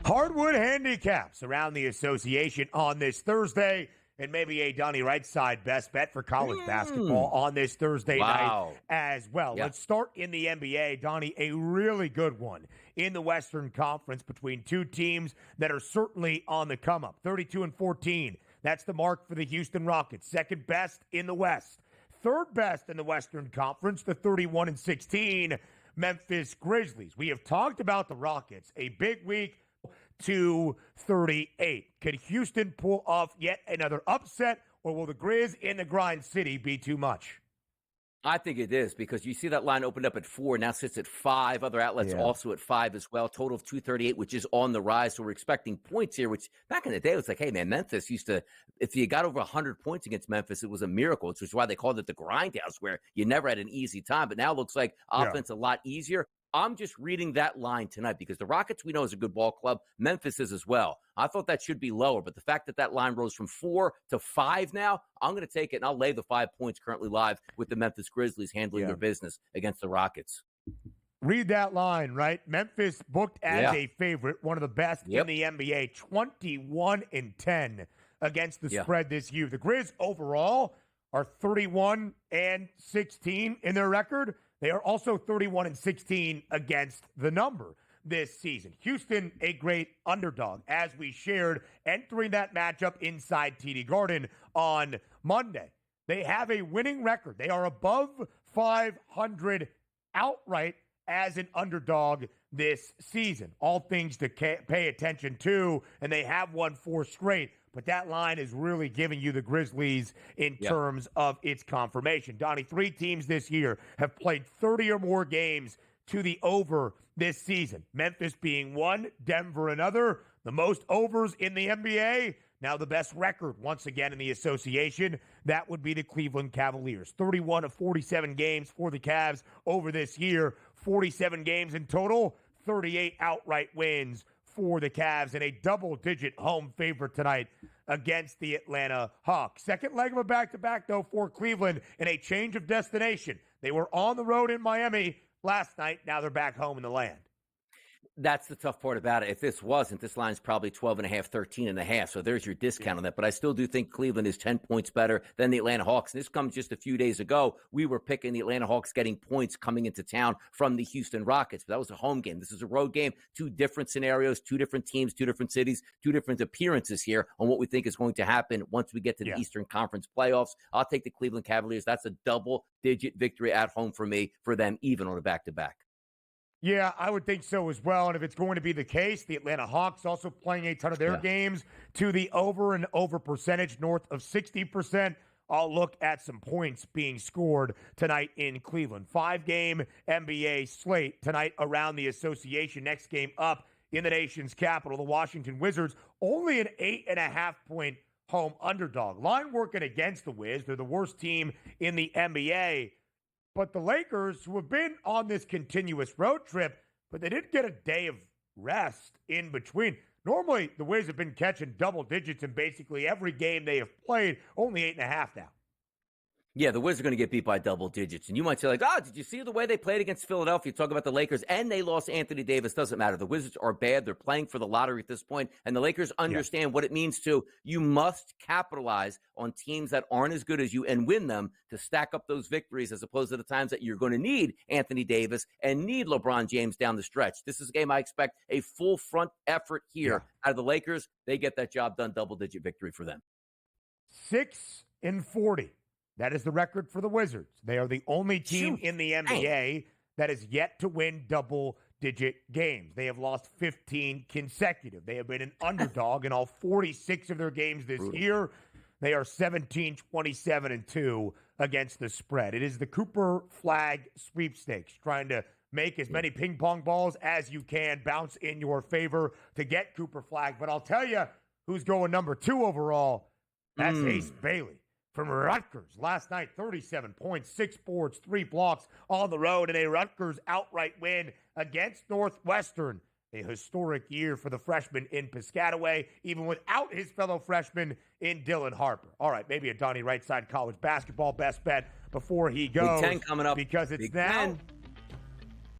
Hardwood handicaps around the association on this Thursday, and maybe a Donnie right side best bet for college basketball on this Thursday night as well. Yeah. Let's start in the NBA. Donnie, a really good one in the Western Conference between two teams that are certainly on the come up. 32-14. That's the mark for the Houston Rockets. Second best in the West. Third best in the Western Conference, the 31-16 Memphis Grizzlies. We have talked about the Rockets. A big week. 238. Could Houston pull off yet another upset, or will the Grizz in the grind city be too much? I think it is, because you see that line opened up at 4, now sits at 5. Other outlets also at 5 as well. Total of 238, which is on the rise. So we're expecting points here, which back in the day, it was like, hey, man, Memphis used to, if you got over 100 points against Memphis, it was a miracle, which is why they called it the grindhouse, where you never had an easy time. But now it looks like offense a lot easier. I'm just reading that line tonight because the Rockets, we know, is a good ball club. Memphis is as well. I thought that should be lower, but the fact that that line rose from 4 to 5 now, I'm going to take it, and I'll lay the 5 points currently live with the Memphis Grizzlies handling their business against the Rockets. Read that line, right? Memphis booked as a favorite, one of the best in the NBA, 21-10 against the spread this year. The Grizz overall are 31-16 in their record. They are also 31-16 against the number this season. Houston, a great underdog, as we shared, entering that matchup inside TD Garden on Monday. They have a winning record. They are above 500 outright as an underdog this season. All things to pay attention to, and they have won 4 straight. But that line is really giving you the Grizzlies in terms of its confirmation. Donnie, 3 teams this year have played 30 or more games to the over this season. Memphis being one, Denver another. The most overs in the NBA. Now the best record, once again, in the association, that would be the Cleveland Cavaliers. 31 of 47 games for the Cavs over this year. 47 games in total, 38 outright wins for the Cavs, and a double-digit home favorite tonight against the Atlanta Hawks. Second leg of a back-to-back, though, for Cleveland, and a change of destination. They were on the road in Miami last night. Now they're back home in the land. That's the tough part about it. If this wasn't, this line's probably 12.5, 13.5. So there's your discount on that. But I still do think Cleveland is 10 points better than the Atlanta Hawks. And this comes just a few days ago. We were picking the Atlanta Hawks getting points coming into town from the Houston Rockets. But that was a home game. This is a road game. 2 different scenarios, 2 different teams, 2 different cities, 2 different appearances here on what we think is going to happen once we get to the Eastern Conference playoffs. I'll take the Cleveland Cavaliers. That's a double-digit victory at home for me, for them, even on a back-to-back. Yeah, I would think so as well. And if it's going to be the case, the Atlanta Hawks also playing a ton of their games to the over and over percentage north of 60%. I'll look at some points being scored tonight in Cleveland. 5-game NBA slate tonight around the association. Next game up in the nation's capital, the Washington Wizards, only an 8.5-point home underdog. Line working against the Wiz. They're the worst team in the NBA. But the Lakers, who have been on this continuous road trip, but they didn't get a day of rest in between. Normally, the Wiz have been catching double digits in basically every game they have played, only 8.5 now. Yeah, the Wizards are going to get beat by double digits. And you might say, like, did you see the way they played against Philadelphia? Talk about the Lakers, and they lost Anthony Davis. Doesn't matter. The Wizards are bad. They're playing for the lottery at this point, and the Lakers understand what it means to, you must capitalize on teams that aren't as good as you and win them to stack up those victories, as opposed to the times that you're going to need Anthony Davis and need LeBron James down the stretch. This is a game I expect a full front effort here out of the Lakers. They get that job done. Double-digit victory for them. 6-40. That is the record for the Wizards. They are the only team in the NBA that has yet to win double-digit games. They have lost 15 consecutive. They have been an underdog in all 46 of their games this year. They are 17-27-2 against the spread. It is the Cooper Flag sweepstakes, trying to make as many ping pong balls as you can bounce in your favor to get Cooper Flag. But I'll tell you who's going number 2 overall. That's Ace Bailey from Rutgers. Last night, 37 points, 6 boards, 3 blocks on the road, and a Rutgers outright win against Northwestern. A historic year for the freshman in Piscataway, even without his fellow freshman in Dylan Harper. All right, maybe a Donnie right side college basketball best bet before he goes. Big Ten coming up. Because it's Big now Ten.